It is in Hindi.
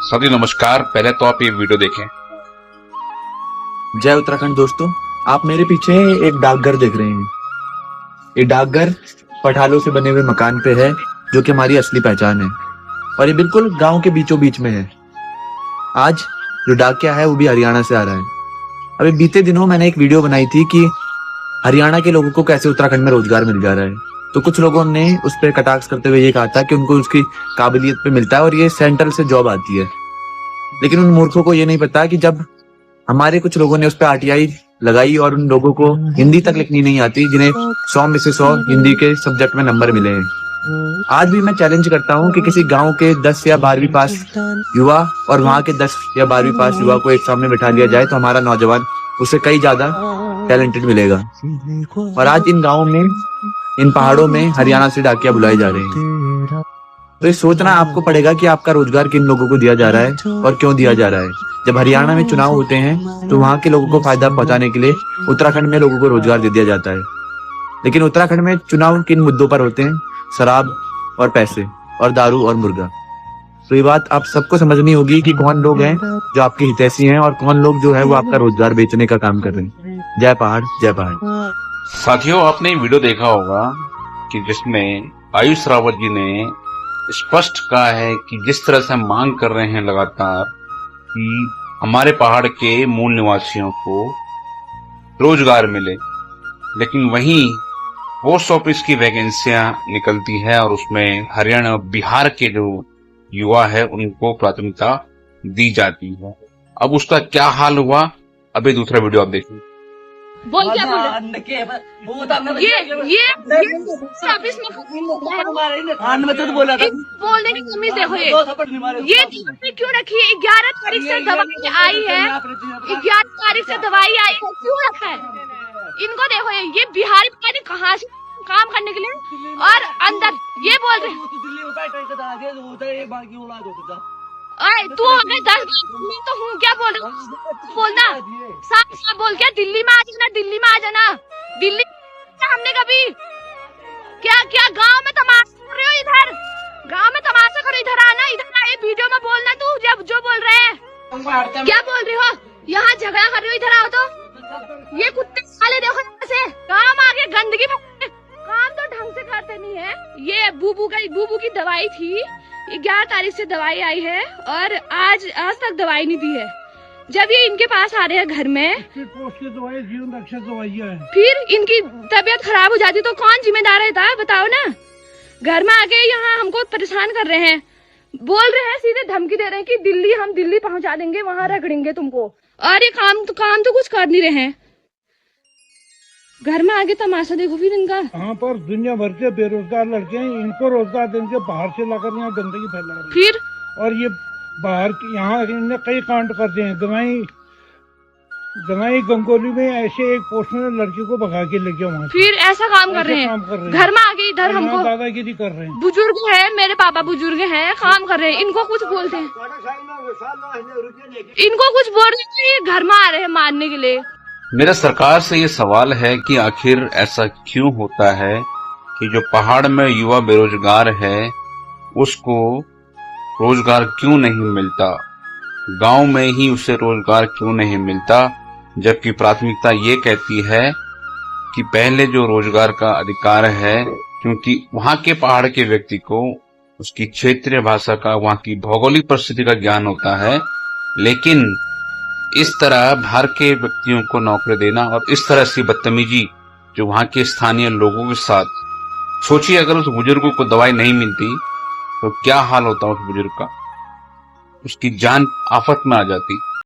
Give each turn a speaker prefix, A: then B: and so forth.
A: सभी नमस्कार। पहले तो आप ये वीडियो देखें।
B: जय उत्तराखंड दोस्तों, आप मेरे पीछे एक डाकघर देख रहे हैं। ये डाकघर पठालों से बने हुए मकान पे है, जो कि हमारी असली पहचान है, और ये बिल्कुल गांव के बीचों बीच में है। आज जो डाकिया है वो भी हरियाणा से आ रहा है। अभी बीते दिनों मैंने एक वीडियो बनाई थी कि हरियाणा के लोगों को कैसे उत्तराखंड में रोजगार मिल जा रहा है। तो कुछ लोगों ने उस पर कटाक्ष करते हुए ये कहा था कि उनको उसकी काबिलियत पे मिलता है और ये सेंट्रल से जॉब आती है। लेकिन उन मूर्खों को ये नहीं पता कि जब हमारे कुछ लोगों ने उस पर आरटीआई लगाई और उन लोगों को हिंदी तक लिखनी नहीं आती, जिन्हें 100 में से 100 हिंदी के सब्जेक्ट में नंबर मिले हैं। आज भी मैं चैलेंज करता हूं कि किसी गांव के 10 या 12वीं पास युवा और वहां के 10 या 12वीं पास युवा को एक सामने बिठा दिया जाए तो हमारा नौजवान उससे कई ज्यादा टैलेंटेड मिलेगा। और आज इन गाँवों में, इन पहाड़ों में हरियाणा से डाकिया बुलाए जा रहे हैं। तो ये सोचना आपको पड़ेगा कि आपका रोजगार किन लोगों को दिया जा रहा है और क्यों दिया जा रहा है। जब हरियाणा में चुनाव होते हैं तो वहां के लोगों को फायदा पहुंचाने के लिए उत्तराखंड में लोगों को रोजगार दे दिया जाता है। लेकिन उत्तराखंड में चुनाव किन मुद्दों पर होते हैं? शराब और पैसे और दारू और मुर्गा। तो ये बात आप सबको समझनी होगी कि कौन लोग हैं जो आपके हितैषी हैं और कौन लोग जो है वो आपका रोजगार बेचने का काम कर रहे हैं। जय पहाड़, जय पहाड़।
A: साथियों, आपने वीडियो देखा होगा कि जिसमें आयुष रावत जी ने स्पष्ट कहा है कि जिस तरह से हम मांग कर रहे हैं लगातार कि हमारे पहाड़ के मूल निवासियों को रोजगार मिले, लेकिन वहीं पोस्ट ऑफिस की वैकेंसियां निकलती है और उसमें हरियाणा और बिहार के जो युवा है उनको प्राथमिकता दी जाती है। अब उसका क्या हाल हुआ, अभी दूसरा वीडियो आप देखिए।
C: बोल क्या बोल ये ऑफिस में बोला था, बोलने की तमीज देखो। ये क्यों रखी है? 11 तारीख से दवाई आई है, 11 तारीख से दवाई आई है, क्यों रखा है? इनको देखो, ये बिहारी पता नहीं कहाँ से काम करने के लिए और अंदर ये बोल रहे हैं तू हमें 10 मैं तो हूँ, क्या बोल रहा हूँ? बोलना साफ साफ बोल के दिल्ली में आ जाना, दिल्ली में आ जाना। दिल्ली हमने कभी क्या क्या गांव में तमाशा कर रहे हो? इधर गांव में तमाशा करो, इधर आना, इधर आए वीडियो में बोलना। तू जब जो बोल रहे हैं क्या बोल रहे हो? यहाँ झगड़ा कर रहे हो, इधर आओ। तो ये कुत्ते साले देखो यहाँ से काम आगे गंदगी, काम तो ढंग से करते नहीं है। ये बूबू की दवाई थी, 11 तारीख से दवाई आई है और आज तक दवाई नहीं दी है। जब ये इनके पास आ रहे हैं घर में, जीवन रक्षक दवाई है, फिर इनकी तबीयत खराब हो जाती तो कौन जिम्मेदार रहता है? बताओ ना। घर में आके यहाँ हमको परेशान कर रहे हैं, बोल रहे हैं, सीधे धमकी दे रहे हैं कि हम दिल्ली पहुंचा देंगे, वहाँ रगड़ेंगे तुमको। और ये काम तो कुछ कर नहीं रहे हैं। घर में आगे तमाशा देखो फिर इनका। यहाँ पर दुनिया भर के बेरोजगार लड़के हैं, इनको रोजगार देंगे, बाहर से लाकर यहाँ गंदगी फैला रहे हैं। फिर और ये बाहर यहाँ इन्होंने कई कांड करते हैं। गंगाई गंगोली में ऐसे एक पोस्ट में लड़की को भगा के लेके वहाँ फिर ऐसा काम कर रहे हैं। घर में आगे इधर हमको दादागिरी कर रहे हैं। बुजुर्ग है, मेरे पापा बुजुर्ग हैं, काम कर रहे हैं। इनको कुछ बोलते हैं, इनको कुछ बोल रहे हैं, ये घर में आ रहे हैं मारने के लिए।
A: मेरा सरकार से ये सवाल है कि आखिर ऐसा क्यों होता है कि जो पहाड़ में युवा बेरोजगार है उसको रोजगार क्यों नहीं मिलता, गांव में ही उसे रोजगार क्यों नहीं मिलता, जबकि प्राथमिकता ये कहती है कि पहले जो रोजगार का अधिकार है, क्योंकि वहां के पहाड़ के व्यक्ति को उसकी क्षेत्रीय भाषा का, वहां की भौगोलिक परिस्थिति का ज्ञान होता है। लेकिन इस तरह बाहर के व्यक्तियों को नौकरी देना और इस तरह की बदतमीजी जो वहां के स्थानीय लोगों के साथ, सोचिए अगर उस बुजुर्ग को दवाई नहीं मिलती तो क्या हाल होता उस बुजुर्ग का, उसकी जान आफत में आ जाती।